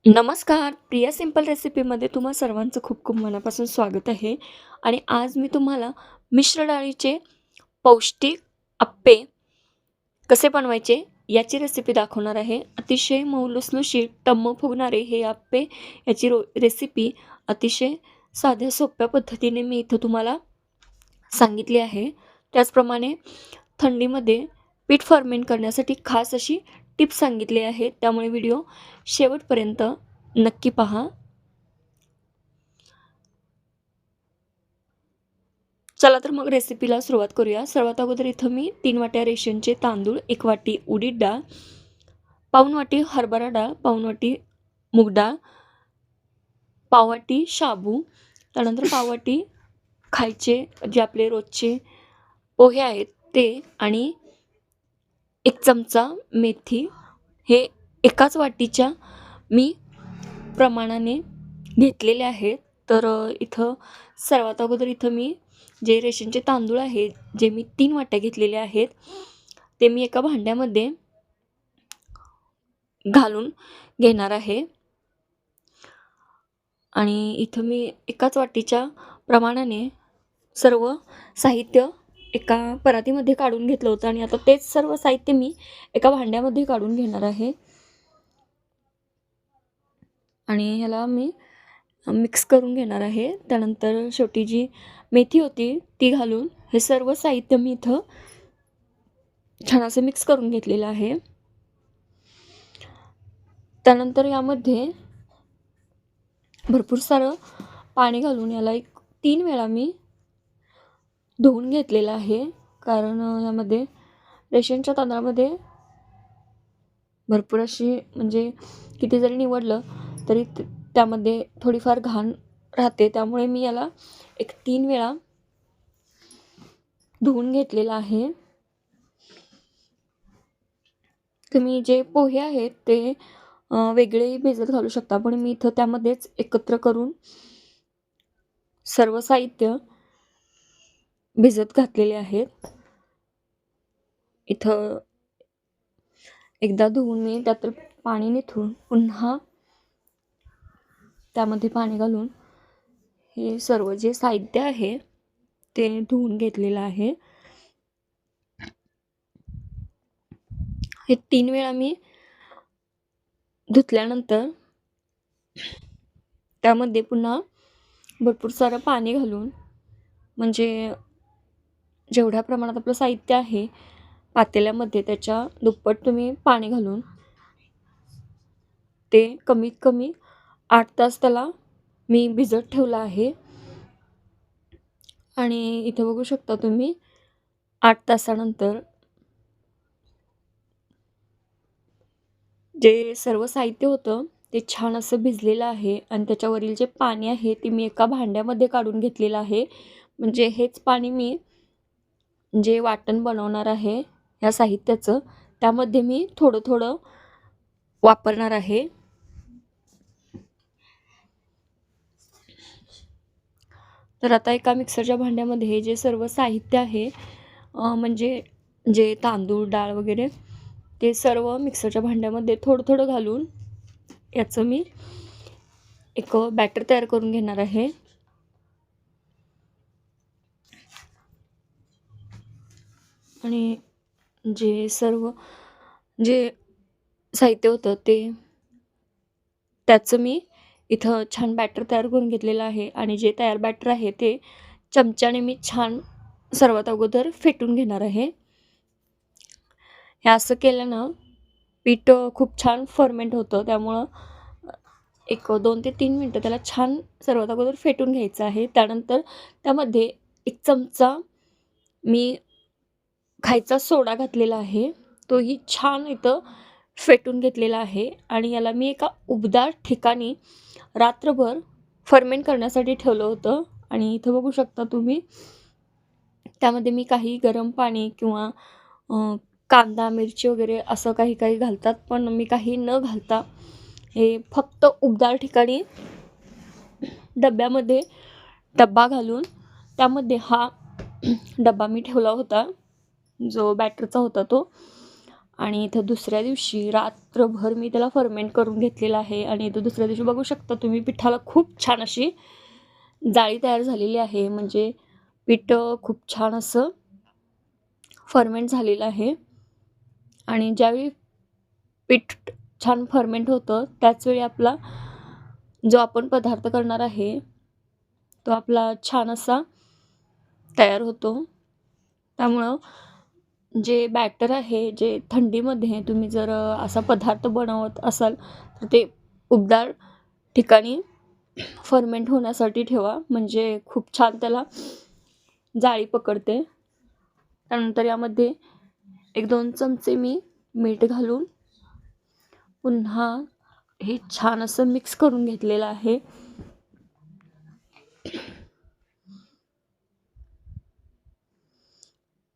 नमस्कार. प्रिया सिंपल रेसिपीमध्ये तुम्हा सर्वांचं खूप खूप मनापासून स्वागत आहे. आणि आज मी तुम्हाला मिश्र डाळीचे पौष्टिक अप्पे कसे बनवायचे याची रेसिपी दाखवणार आहे. अतिशय मऊ लुसलुशीत टम्म फुगणारे हे अप्पे याची रेसिपी अतिशय साध्या सोप्या पद्धतीने मी इथं तुम्हाला सांगितली आहे. त्याचप्रमाणे थंडीमध्ये पीठ फर्मेंट करण्यासाठी खास अशी टिप्स सांगितली आहे. त्यामुळे व्हिडिओ शेवटपर्यंत नक्की पहा. चला तर मग रेसिपीला सुरुवात करूया. सर्वात अगोदर इथं मी 3 वाट्या रेशनचे तांदूळ, 1 वाटी उडीद डाळ, पाऊण वाटी हरभरा डाळ, पाऊण वाटी मूग डाळ, पाव वाटी शाबू, त्यानंतर पाव वाटी खायचे जे आपले रोजचे पोहे आहेत ते, आणि 1 चमचा मेथी, हे एकाच वाटीच्या मी प्रमाणाने घेतलेले आहेत. तर इथं सर्वात अगोदर इथं मी जे रेशनचे तांदूळ आहेत, जे मी 3 वाट्या घेतलेले आहेत, ते मी एका भांड्यामध्ये घालून घेणार आहे. आणि इथं मी एकाच वाटीच्या प्रमाणाने सर्व साहित्य एका परातीमध्ये काढून घेतलं होतं, आणि आता तेच सर्व साहित्य मी एका भांड्यामध्ये काढून घेणार आहे. आणि ह्याला मी मिक्स करून घेणार आहे. त्यानंतर शेवटी जी मेथी होती ती घालून हे सर्व साहित्य मी इथं छान असं मिक्स करून घेतलेलं आहे. त्यानंतर यामध्ये भरपूर सारं पाणी घालून याला 3 वेळा मी धुवून घेतलेलं आहे. कारण यामध्ये रेशनच्या तांदळामध्ये भरपूर अशी, म्हणजे किती जरी निवडलं तरी त्यामध्ये थोडीफार घाण राहते. त्यामुळे मी याला 3 वेळा धुवून घेतलेलं आहे. तुम्ही जे पोहे आहेत ते वेगळे भिजत घालू शकता, पण मी इथं त्यामध्येच एकत्र करून सर्व साहित्य भिजत घातलेले आहेत. इथं एकदा धुवून मी त्यात पाणी निथळून पुन्हा त्यामध्ये पाणी घालून हे सर्व जे साहित्य आहे ते धुवून घेतलेलं आहे. हे 3 वेळा मी धुतल्यानंतर त्यामध्ये पुन्हा भरपूर सारं पाणी घालून, म्हणजे जेवढ्या प्रमाणात आपलं साहित्य आहे पातेल्यामध्ये त्याच्या दुप्पट तुम्ही पाणी घालून ते कमीत कमी 8 तास त्याला मी भिजत ठेवलं आहे. आणि इथे बघू शकता तुम्ही 8 तासानंतर जे सर्व साहित्य होतं ते छान असं भिजलेलं आहे, आणि त्याच्यावरील जे पाणी आहे ते मी एका भांड्यामध्ये काढून घेतलेलं आहे. म्हणजे हेच पाणी मी जे वाटण बनवणार आहे ह्या साहित्याचं त्यामध्ये मी थोडं थोडं वापरणार आहे. तर आता एका मिक्सरच्या भांड्यामध्ये हे जे सर्व साहित्य आहे, म्हणजे जे तांदूळ, डाळ वगैरे, ते सर्व मिक्सरच्या भांड्यामध्ये थोडं थोडं घालून याचं मी एक बॅटर तयार करून घेणार आहे. आणि जे सर्व जे साहित्य होतं त्याचं मी इथं छान बॅटर तयार करून घेतलेलं आहे. आणि जे तयार बॅटर आहे ते चमच्याने मी छान सर्वात अगोदर फेटून घेणार आहे. हे असं केल्यानं पीठ खूप छान फर्मेंट होतं. त्यामुळं 2 ते 3 मिनटं त्याला छान सर्वात अगोदर फेटून घ्यायचं आहे. त्यानंतर त्यामध्ये 1 चमचा मी खायचा सोडा घातलेला आहे. तोही छान इथं फेटून घेतलेला आहे. आणि याला मी एका उबदार ठिकाणी रात्रभर फर्मेंट करण्यासाठी ठेवलं होतं. आणि इथं बघू शकता तुम्ही त्यामध्ये मी काही गरम पाणी किंवा कांदा, मिरची वगैरे असं काही काही घालतात, पण मी काही न घालता हे फक्त उबदार ठिकाणी डब्यामध्ये डब्बा घालून त्यामध्ये हा डब्बा मी ठेवला होता, जो बॅटरचा होता तो. आणि इथं दुसऱ्या दिवशी रात्रभर मी त्याला फर्मेंट करून घेतलेलं आहे. आणि इथं दुसऱ्या दिवशी बघू शकता तुम्ही पिठाला खूप छान अशी जाळी तयार झालेली आहे. म्हणजे पीठ खूप छान असं फर्मेंट झालेलं आहे. आणि ज्यावेळी पीठ छान फर्मेंट होतं त्याचवेळी आपला जो आपण पदार्थ करणार आहे तो आपला छान असा तयार होतो. त्यामुळं जे बॅटर आहे, जे थंडीमध्ये तुम्ही जर असा पदार्थ बनवत असाल तर ते उबदार ठिकाणी फर्मेंट होण्यासाठी ठेवा. म्हणजे खूप छान त्याला जाळी पकडते. त्यानंतर यामध्ये 1-2 चमचे मी मीठ घालून पुन्हा हे छान असं मिक्स करून घेतलेलं आहे.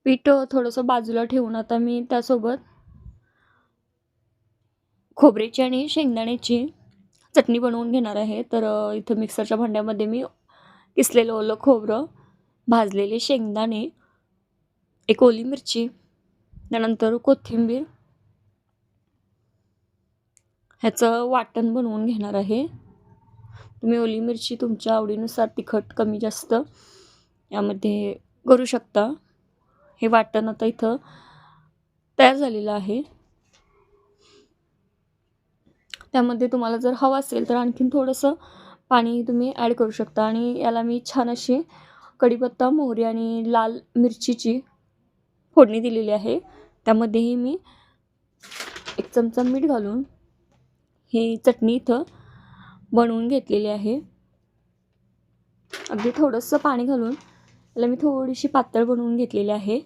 पीठ थोडंसं बाजूला ठेवून आता मी त्यासोबत खोबऱ्याची आणि शेंगदाण्याची चटणी बनवून घेणार आहे. तर इथं मिक्सरच्या भांड्यामध्ये मी किसलेलं ओलं खोबरं, भाजलेले शेंगदाणे, एक ओली मिरची, त्यानंतर कोथिंबीर ह्याचं वाटण बनवून घेणार आहे. तुम्ही ओली मिरची तुमच्या आवडीनुसार तिखट कमी जास्त यामध्ये करू शकता. हे वाटण आता इथं तयार झालेलं आहे. त्यामध्ये तुम्हाला जर हवं असेल तर आणखीन थोडंसं पाणी तुम्ही ॲड करू शकता. आणि याला मी छान अशी कढीपत्ता, मोहरी आणि लाल मिरचीची फोडणी दिलेली आहे. त्यामध्येही मी 1 चमचा मीठ घालून ही चटणी इथं बनवून घेतलेली आहे. अगदी थोडंसं पाणी घालून याला मी थोडीशी पातळ बनवून घेतलेली आहे.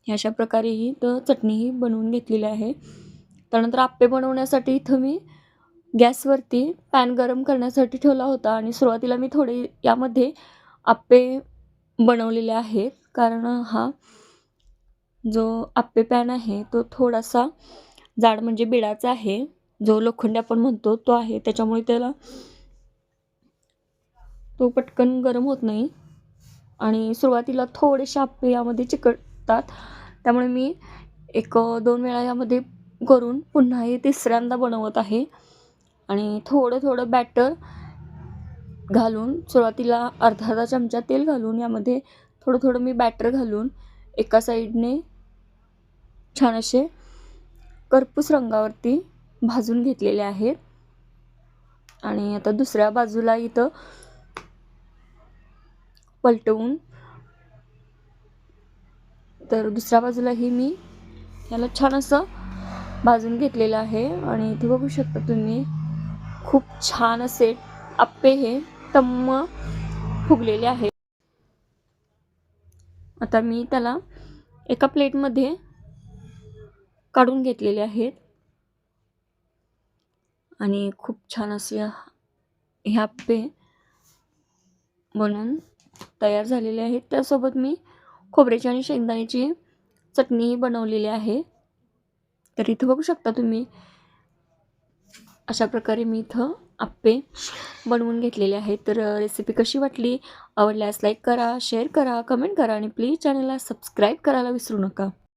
अशा प्रकारे ही चटणीही बनवून घेतलेली आहे. त्यानंतर आप्पे बनवण्यासाठी इथं मी गॅसवरती पॅन गरम करण्यासाठी ठेवला होता. आणि सुरुवातीला मी थोडे यामध्ये आप्पे बनवलेले आहेत. कारण हा जो आप्पे पॅन आहे तो थोडासा जाड म्हणजे बिडाचा आहे. जो लोखंडी आपण म्हणतो तो आहे. त्याच्यामुळे त्याला तो पटकन गरम होत नाही. आणि सुरुवातीला थोडेसे आप्पे यामध्ये चिकटतात. त्यामुळे मी 1-2 वेळा यामध्ये करून पुन्हा हे तिसऱ्यांदा बनवत आहे. आणि थोडं बॅटर घालून सुरुवातीला अर्धा चमचा तेल घालून यामध्ये थोडं मी बॅटर घालून एका साईडने छान असे करपूस रंगावरती भाजून घेतलेले आहेत. आणि आता दुसऱ्या बाजूला इथं पलटवून तर दुसऱ्या बाजूलाही मी याला छान असं भाजून घेतलेलं आहे. आणि इथे बघू शकता तुम्ही खूप छान असे आप्पे हे टम्म फुगलेले आहेत. आता मी त्याला एका प्लेटमध्ये काढून घेतलेले आहेत. आणि खूप छान असे हे आप्पे बनवून तयार झालेले आहेत. त्यासोबत मी खोबऱ्याची आणि शेंगदाण्याची चटणी बनवलेली आहे. तर इथं बघू शकता तुम्ही अशा प्रकारे मी इथं आप्पे बनवून घेतलेले आहेत. तर रेसिपी कशी वाटली? आवडल्यास लाईक करा, शेअर करा, कमेंट करा आणि प्लीज चॅनलला सबस्क्राईब करायला विसरू नका.